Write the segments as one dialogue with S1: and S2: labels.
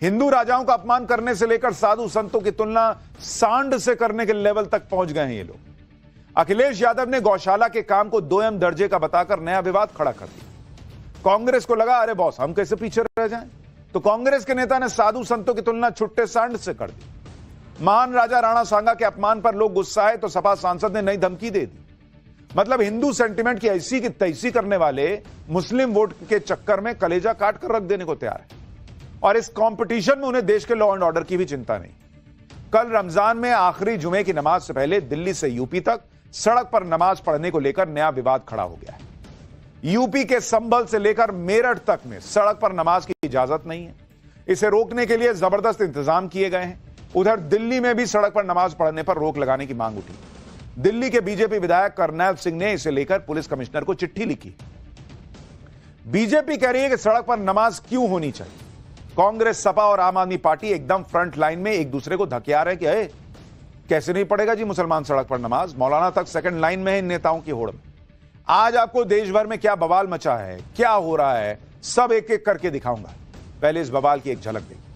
S1: हिंदू राजाओं का अपमान करने से लेकर साधु संतों की तुलना सांड से करने के लेवल तक पहुंच गए हैं ये लोग। अखिलेश यादव ने गौशाला के काम को 2M दर्जे का बताकर नया विवाद खड़ा कर दिया। कांग्रेस को लगा अरे बॉस हम कैसे पीछे रह जाएं, तो कांग्रेस के नेता ने साधु संतों की तुलना छुट्टे सांड से कर दी। महान राजा राणा सांगा के अपमान पर लोग गुस्साए तो सपा सांसद ने नई धमकी दे दी। मतलब हिंदू सेंटिमेंट की ऐसी की तैसी करने वाले मुस्लिम वोट के चक्कर में कलेजा काट कर रख देने को तैयार है। और इस कंपटीशन में उन्हें देश के लॉ एंड ऑर्डर की भी चिंता नहीं। कल रमजान में आखिरी जुमे की नमाज से पहले दिल्ली से यूपी तक सड़क पर नमाज पढ़ने को लेकर नया विवाद खड़ा हो गया है। यूपी के संभल से लेकर मेरठ तक में सड़क पर नमाज की इजाजत नहीं है। इसे रोकने के लिए जबरदस्त इंतजाम किए गए हैं। उधर दिल्ली में भी सड़क पर नमाज पढ़ने पर रोक लगाने की मांग उठी। दिल्ली के बीजेपी विधायक करनैल सिंह ने इसे लेकर पुलिस कमिश्नर को चिट्ठी लिखी। बीजेपी कह रही है कि सड़क पर नमाज क्यों होनी चाहिए। कांग्रेस, सपा और आम आदमी पार्टी एकदम फ्रंट लाइन में एक दूसरे को धकेल रहे हैं कि कैसे नहीं पड़ेगा जी मुसलमान सड़क पर नमाज। मौलाना तक सेकंड लाइन में है इन नेताओं की होड़ में। आज आपको देश भर में क्या बवाल मचा है, क्या हो रहा है, सब एक एक करके दिखाऊंगा। पहले इस बवाल की एक झलक देखिए।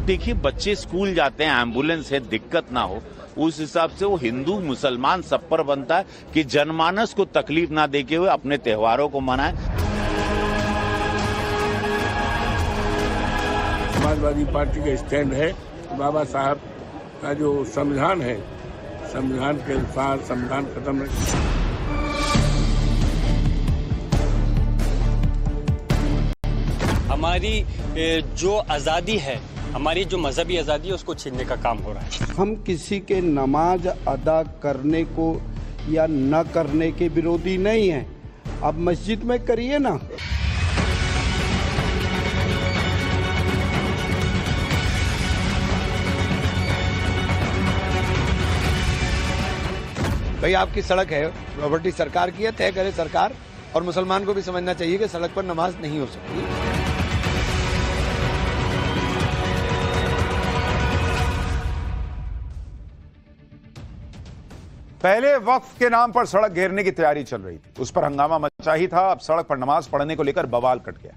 S2: देखिए, बच्चे स्कूल जाते हैं, एम्बुलेंस है, दिक्कत ना हो, उस हिसाब से वो हिंदू मुसलमान सब पर बनता है कि जनमानस को तकलीफ ना देके हुए अपने त्योहारों को मनाएं।
S3: समाजवादी पार्टी का स्टैंड है बाबा साहब का जो संविधान है, संविधान के अनुसार संविधान खत्म है।
S4: हमारी जो आज़ादी है, हमारी जो मजहबी आज़ादी है, उसको छीनने का काम हो रहा है।
S5: हम किसी के नमाज अदा करने को या न करने के विरोधी नहीं हैं। अब मस्जिद में करिए ना।
S6: भाई आपकी सड़क है, प्रॉपर्टी सरकार की है, तय करे सरकार। और मुसलमान को भी समझना चाहिए कि सड़क पर नमाज नहीं हो सकती।
S1: पहले वक्फ के नाम पर सड़क घेरने की तैयारी चल रही थी, उस पर हंगामा मचा ही था। अब सड़क पर नमाज पढ़ने को लेकर बवाल कट गया।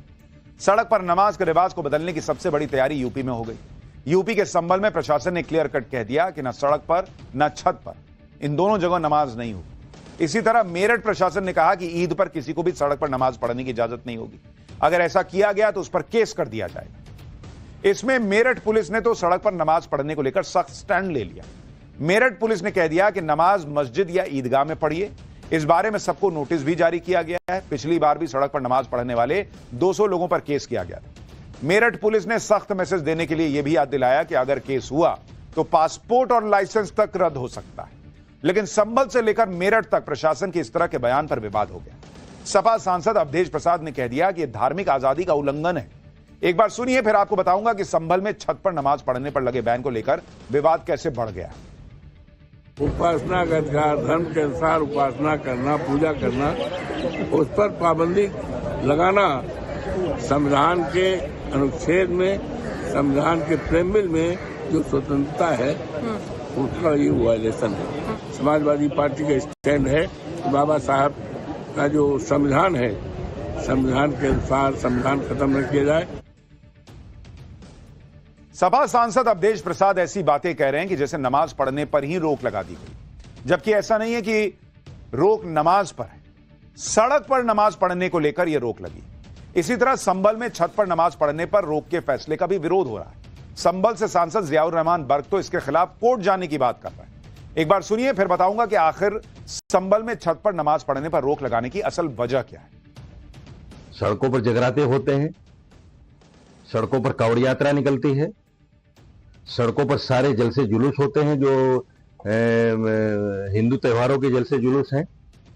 S1: सड़क पर नमाज के रिवाज को बदलने की सबसे बड़ी तैयारी यूपी में हो गई। यूपी के संभल में प्रशासन ने क्लियर कट कह दिया कि न सड़क पर न छत पर, इन दोनों जगह नमाज नहीं होगी। इसी तरह मेरठ प्रशासन ने कहा कि ईद पर किसी को भी सड़क पर नमाज पढ़ने की इजाजत नहीं होगी। अगर ऐसा किया गया तो उस पर केस कर दिया जाएगा। इसमें मेरठ पुलिस ने तो सड़क पर नमाज पढ़ने को लेकर सख्त स्टैंड ले लिया। मेरठ पुलिस ने कह दिया कि नमाज मस्जिद या ईदगाह में पढ़िए। इस बारे में सबको नोटिस भी जारी किया गया है। पिछली बार भी सड़क पर नमाज पढ़ने वाले 200 लोगों पर केस किया गया था। मेरठ पुलिस ने सख्त मैसेज देने के लिए यह भी याद दिलाया कि अगर केस हुआ तो पासपोर्ट और लाइसेंस तक रद्द हो सकता है। लेकिन संभल से लेकर मेरठ तक प्रशासन के इस तरह के बयान पर विवाद हो गया। सपा सांसद अवधेश प्रसाद ने कह दिया कि यह धार्मिक आजादी का उल्लंघन है। एक बार सुनिए, फिर आपको बताऊंगा कि संभल में छत पर नमाज पढ़ने पर लगे बैन को लेकर विवाद कैसे बढ़ गया।
S3: उपासना का अधिकार, धर्म के अनुसार उपासना करना, पूजा करना, उस पर पाबंदी लगाना संविधान के अनुच्छेद में, संविधान के प्रेमिल में जो स्वतंत्रता है उसका ये वायलेशन है। समाजवादी पार्टी का स्टैंड है बाबा साहब का जो संविधान है, संविधान के अनुसार संविधान खत्म न किया जाए।
S1: सपा सांसद अवधेश प्रसाद ऐसी बातें कह रहे हैं कि जैसे नमाज पढ़ने पर ही रोक लगा दी गई, जबकि ऐसा नहीं है कि रोक नमाज पर है। सड़क पर नमाज पढ़ने को लेकर यह रोक लगी। इसी तरह संभल में छत पर नमाज पढ़ने पर रोक के फैसले का भी विरोध हो रहा है। संभल से सांसद जियाउर रहमान बर्क तो इसके खिलाफ कोर्ट जाने की बात कर रहे हैं। एक बार सुनिए, फिर बताऊंगा कि आखिर संभल में छत पर नमाज पढ़ने पर रोक लगाने की असल वजह क्या है।
S7: सड़कों पर जगराते होते हैं, सड़कों पर कांवड़ यात्रा निकलती है, सड़कों पर सारे जलसे जुलूस होते हैं जो हिंदू त्योहारों के जलसे जुलूस हैं।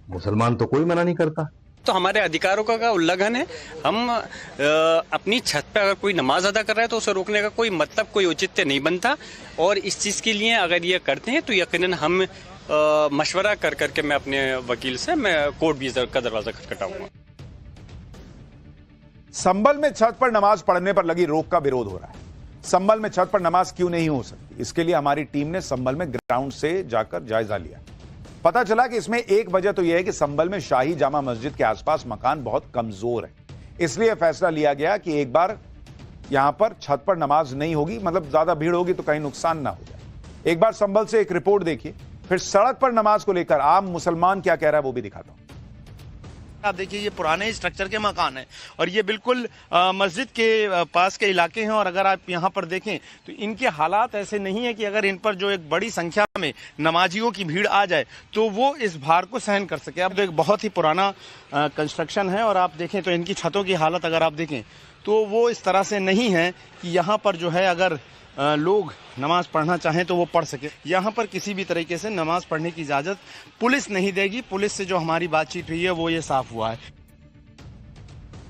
S7: मुसलमान तो कोई मना नहीं करता।
S4: तो हमारे अधिकारों का उल्लंघन है। हम अपनी छत पर अगर कोई नमाज अदा कर रहा है तो उसे रोकने का कोई मतलब, कोई औचित्य नहीं बनता। और इस चीज़ के लिए अगर ये करते हैं तो यकीनन हम मशवरा कर करके मैं अपने वकील से मैं कोर्ट भी का दरवाजा खटखटाऊंगा।
S1: संभल में छत पर नमाज पढ़ने पर लगी रोक का विरोध हो रहा है। संभल में छत पर नमाज क्यों नहीं हो सकती? इसके लिए हमारी टीम ने संभल में ग्राउंड से जाकर जायजा लिया। पता चला कि इसमें एक वजह तो यह है कि संभल में शाही जामा मस्जिद के आसपास मकान बहुत कमजोर है, इसलिए फैसला लिया गया कि एक बार यहां पर छत पर नमाज नहीं होगी, मतलब ज्यादा भीड़ होगी तो कहीं नुकसान ना हो जाए। एक बार संभल से एक रिपोर्ट देखिए, फिर सड़क पर नमाज को लेकर आम मुसलमान क्या कह रहा है वो भी दिखाता हूं।
S8: आप देखिए ये पुराने स्ट्रक्चर के मकान हैं और ये बिल्कुल मस्जिद के पास के इलाके हैं, और अगर आप यहाँ पर देखें तो इनके हालात ऐसे नहीं है कि अगर इन पर जो एक बड़ी संख्या में नमाजियों की भीड़ आ जाए तो वो इस भार को सहन कर सके। अब एक बहुत ही पुराना कंस्ट्रक्शन है और आप देखें तो इनकी छतों की हालत अगर आप देखें तो वो इस तरह से नहीं है कि यहाँ पर जो है अगर लोग नमाज पढ़ना चाहें तो वो पढ़ सके। यहाँ पर किसी भी तरीके से नमाज पढ़ने की इजाजत पुलिस नहीं देगी। पुलिस से जो हमारी बातचीत हुई है वो ये साफ हुआ है।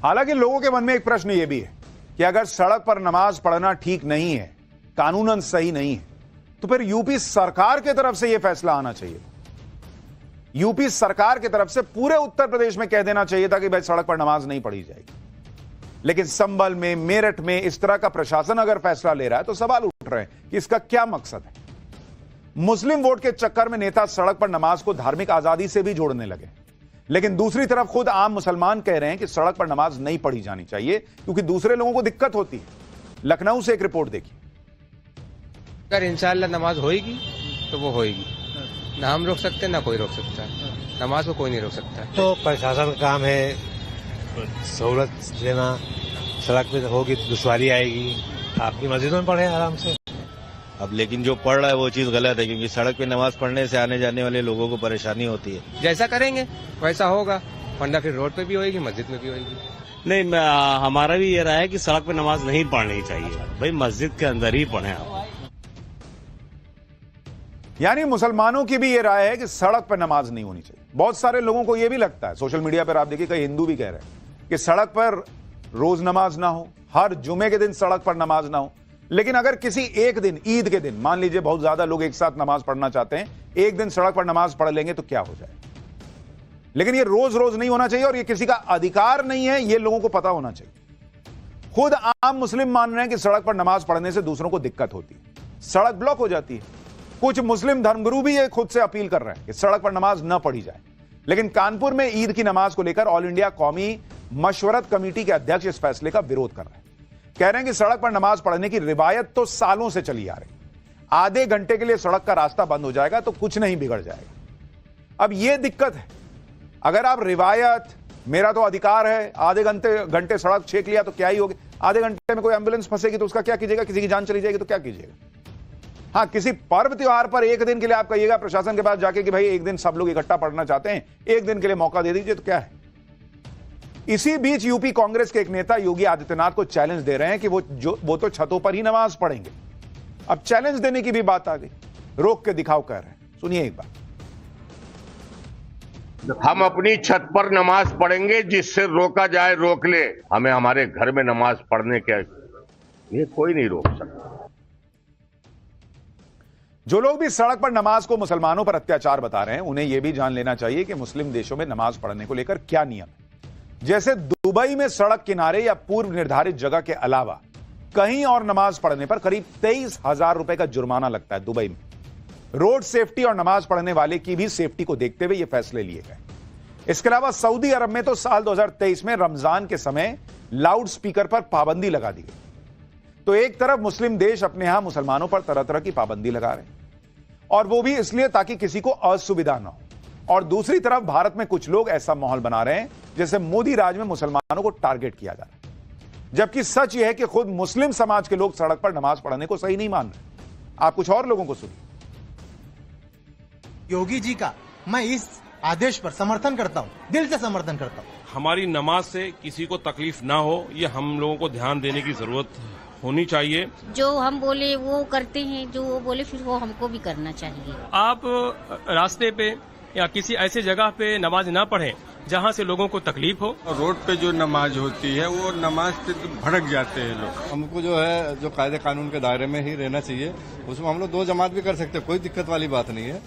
S1: हालांकि लोगों के मन में एक प्रश्न ये भी है कि अगर सड़क पर नमाज पढ़ना ठीक नहीं है, कानूनन सही नहीं है, तो फिर यूपी सरकार की तरफ से यह फैसला आना चाहिए। यूपी सरकार की तरफ से पूरे उत्तर प्रदेश में कह देना चाहिए था कि भाई सड़क पर नमाज नहीं पढ़ी जाएगी। लेकिन संभल में, मेरठ में इस तरह का प्रशासन अगर फैसला ले रहा है तो सवाल उठ रहे हैं कि इसका क्या मकसद है। मुस्लिम वोट के चक्कर में नेता सड़क पर नमाज को धार्मिक आजादी से भी जोड़ने लगे, लेकिन दूसरी तरफ खुद आम मुसलमान कह रहे हैं कि सड़क पर नमाज नहीं पढ़ी जानी चाहिए क्योंकि दूसरे लोगों को दिक्कत होती है। लखनऊ से एक रिपोर्ट देखिए।
S9: अगर इंशाअल्लाह नमाज होएगी तो वो होएगी, ना हम रोक सकते ना कोई रोक सकता है, नमाज को कोई नहीं रोक सकता।
S10: तो प्रशासन का काम है सहूलत देना, सड़क पे होगी तो दुश्वारी आएगी, आपकी मस्जिदों में पढ़े आराम से।
S11: अब लेकिन जो पढ़ रहा है वो चीज गलत है, क्योंकि सड़क पे नमाज पढ़ने से आने जाने वाले लोगों को परेशानी होती है।
S9: जैसा करेंगे वैसा होगा, पंडा फिर रोड पे भी होएगी, मस्जिद में भी होएगी।
S11: नहीं, हमारा भी ये राय है कि सड़क पे नमाज नहीं पढ़नी चाहिए, भाई मस्जिद के अंदर ही पढ़े आप।
S1: यानी मुसलमानों की भी यह राय है कि सड़क पर नमाज नहीं होनी चाहिए। बहुत सारे लोगों को यह भी लगता है, सोशल मीडिया पर आप देखिए कई हिंदू भी कह रहे हैं कि सड़क पर रोज नमाज ना हो, हर जुमे के दिन सड़क पर नमाज ना हो। लेकिन अगर किसी एक दिन, ईद के दिन, मान लीजिए बहुत ज्यादा लोग एक साथ नमाज पढ़ना चाहते हैं, एक दिन सड़क पर नमाज पढ़ लेंगे तो क्या हो जाए। लेकिन ये रोज रोज नहीं होना चाहिए और ये किसी का अधिकार नहीं है, ये लोगों को पता होना चाहिए। खुद आम मुस्लिम मान रहे हैं कि सड़क पर नमाज पढ़ने से दूसरों को दिक्कत होती है, सड़क ब्लॉक हो जाती है। कुछ मुस्लिम धर्मगुरु भी ये खुद से अपील कर रहे हैं कि सड़क पर नमाज न पढ़ी जाए। लेकिन कानपुर में ईद की नमाज को लेकर ऑल इंडिया कौमी मशवरत कमेटी के अध्यक्ष इस फैसले का विरोध कर रहे हैं। कह रहे हैं कि सड़क पर नमाज पढ़ने की रिवायत तो सालों से चली आ रही, आधे घंटे के लिए सड़क का रास्ता बंद हो जाएगा तो कुछ नहीं बिगड़ जाएगा। अब यह दिक्कत है, अगर आप रिवायत, मेरा तो अधिकार है, आधे घंटे सड़क छेक लिया तो क्या ही होगी। आधे घंटे में कोई एम्बुलेंस फंसेगी तो उसका क्या कीजिएगा, किसी की जान चली जाएगी तो क्या कीजिएगा। हाँ, किसी पर्व त्योहार पर एक दिन के लिए आप कहिएगा प्रशासन के पास जाके कि भाई एक दिन सब लोग इकट्ठा पढ़ना चाहते हैं, एक दिन के लिए मौका दे दीजिए, तो क्या है। इसी बीच यूपी कांग्रेस के एक नेता योगी आदित्यनाथ को चैलेंज दे रहे हैं कि वो तो छतों पर ही नमाज पढ़ेंगे। अब चैलेंज देने की भी बात आ गई, रोक के दिखाओ कह रहे हैं। सुनिए एक बार।
S12: हम अपनी छत पर नमाज पढ़ेंगे, जिससे रोका जाए रोक ले, हमें हमारे घर में नमाज पढ़ने के ये कोई नहीं रोक सकता।
S1: जो लोग भी सड़क पर नमाज को मुसलमानों पर अत्याचार बता रहे हैं, उन्हें यह भी जान लेना चाहिए कि मुस्लिम देशों में नमाज पढ़ने को लेकर क्या नियम है। जैसे दुबई में सड़क किनारे या पूर्व निर्धारित जगह के अलावा कहीं और नमाज पढ़ने पर करीब 23,000 रुपए का जुर्माना लगता है दुबई में। रोड सेफ्टी और नमाज पढ़ने वाले की भी सेफ्टी को देखते हुए ये फैसले लिए गए। इसके अलावा सऊदी अरब में तो साल 2023 में रमजान के समय लाउड स्पीकर पर पाबंदी लगा दी गई। तो एक तरफ मुस्लिम देश अपने यहां मुसलमानों पर तरह तरह की पाबंदी लगा रहे हैं, और वो भी इसलिए ताकि किसी को असुविधा ना हो, और दूसरी तरफ भारत में कुछ लोग ऐसा माहौल बना रहे हैं जैसे मोदी राज में मुसलमानों को टारगेट किया जा रहा है। जबकि सच यह है कि खुद मुस्लिम समाज के लोग सड़क पर नमाज पढ़ने को सही नहीं मान रहे। आप कुछ और लोगों को सुनिए।
S13: योगी जी का मैं इस आदेश पर समर्थन करता हूं, दिल से समर्थन करता हूं।
S14: हमारी नमाज से किसी को तकलीफ ना हो, ये हम लोगों को ध्यान देने की जरूरत होनी चाहिए।
S15: जो हम बोले वो करते हैं, जो वो बोले फिर वो हमको भी करना चाहिए।
S16: आप रास्ते पे या किसी ऐसे जगह पे नमाज ना पढ़ें जहाँ से लोगों को तकलीफ हो।
S17: रोड पे जो नमाज होती है वो नमाज से भड़क जाते हैं लोग। हमको जो है जो कायदे कानून के दायरे में ही रहना चाहिए, उसमें हम लोग 2 जमात भी कर सकते हैं, कोई दिक्कत वाली बात नहीं है।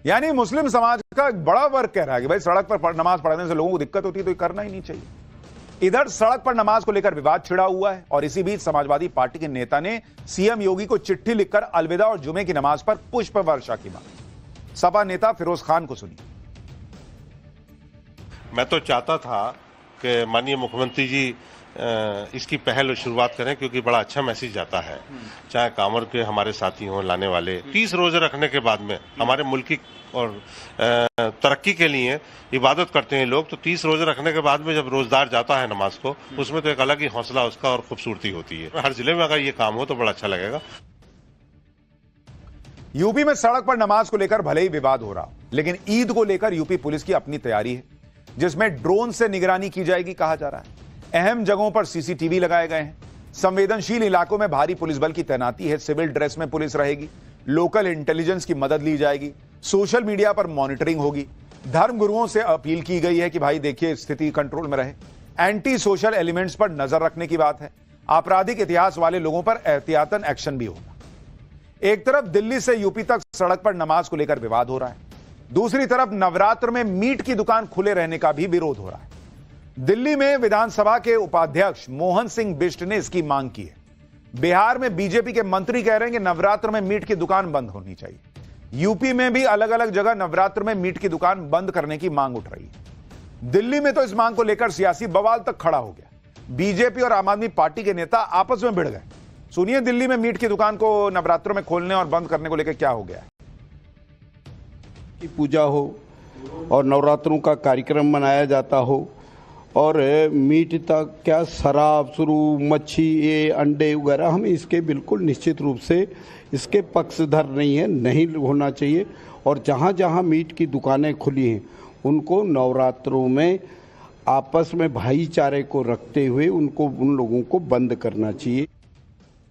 S1: यानी मुस्लिम समाज का एक बड़ा वर्ग कह रहा है कि भाई सड़क पर नमाज पढ़ने से लोगों को दिक्कत होती है तो ये करना ही नहीं चाहिए। इधर सड़क पर नमाज को लेकर विवाद छिड़ा हुआ है और इसी बीच समाजवादी पार्टी के नेता ने सीएम योगी को चिट्ठी लिखकर अलविदा और जुमे की नमाज पर पुष्प वर्षा की मांग। सपा नेता फिरोज खान को सुनिए।
S18: मैं तो चाहता था कि माननीय मुख्यमंत्री जी इसकी पहल शुरुआत करें, क्योंकि बड़ा अच्छा मैसेज जाता है। चाहे कांवर के हमारे साथी हों लाने वाले, 30 रोजे रखने के बाद में हमारे मुल्क की और तरक्की के लिए इबादत करते हैं लोग, तो 30 रोजे रखने के बाद में जब रोजदार जाता है नमाज को, उसमें तो एक अलग ही हौसला उसका और खूबसूरती होती है। हर जिले में अगर ये काम हो तो बड़ा अच्छा लगेगा।
S1: यूपी में सड़क पर नमाज को लेकर भले ही विवाद हो रहा, लेकिन ईद को लेकर यूपी पुलिस की अपनी तैयारी है, जिसमें ड्रोन से निगरानी की जाएगी कहा जा रहा है। अहम जगहों पर सीसीटीवी लगाए गए हैं। संवेदनशील इलाकों में भारी पुलिस बल की तैनाती है। सिविल ड्रेस में पुलिस रहेगी। लोकल इंटेलिजेंस की मदद ली जाएगी। सोशल मीडिया पर मॉनिटरिंग होगी। धर्म गुरुओं से अपील की गई है कि भाई देखिए स्थिति कंट्रोल में रहे। एंटी सोशल एलिमेंट्स पर नजर रखने की बात है। आपराधिक इतिहास वाले लोगों पर एहतियातन एक्शन भी होगा। एक तरफ दिल्ली से यूपी तक सड़क पर नमाज को लेकर विवाद हो रहा है, दूसरी तरफ नवरात्र में मीट की दुकान खुले रहने का भी विरोध हो रहा है। दिल्ली में विधानसभा के उपाध्यक्ष मोहन सिंह बिष्ट ने इसकी मांग की है। बिहार में बीजेपी के मंत्री कह रहे हैं कि नवरात्र में मीट की दुकान बंद होनी चाहिए। यूपी में भी अलग अलग जगह नवरात्र में मीट की दुकान बंद करने की मांग उठ रही है। दिल्ली में तो इस मांग को लेकर सियासी बवाल तक खड़ा हो गया। बीजेपी और आम आदमी पार्टी के नेता आपस में भिड़ गए। सुनिए दिल्ली में मीट की दुकान को नवरात्र में खोलने और बंद करने को लेकर क्या हो गया है।
S5: की पूजा हो और नवरात्रों का कार्यक्रम मनाया जाता हो और मीट तक क्या शराब शुरू मच्छी ये अंडे वगैरह, हम इसके बिल्कुल निश्चित रूप से इसके पक्षधर नहीं है, नहीं होना चाहिए। और जहाँ जहाँ मीट की दुकानें खुली हैं उनको नवरात्रों में आपस में भाईचारे को रखते हुए उन लोगों को बंद करना चाहिए।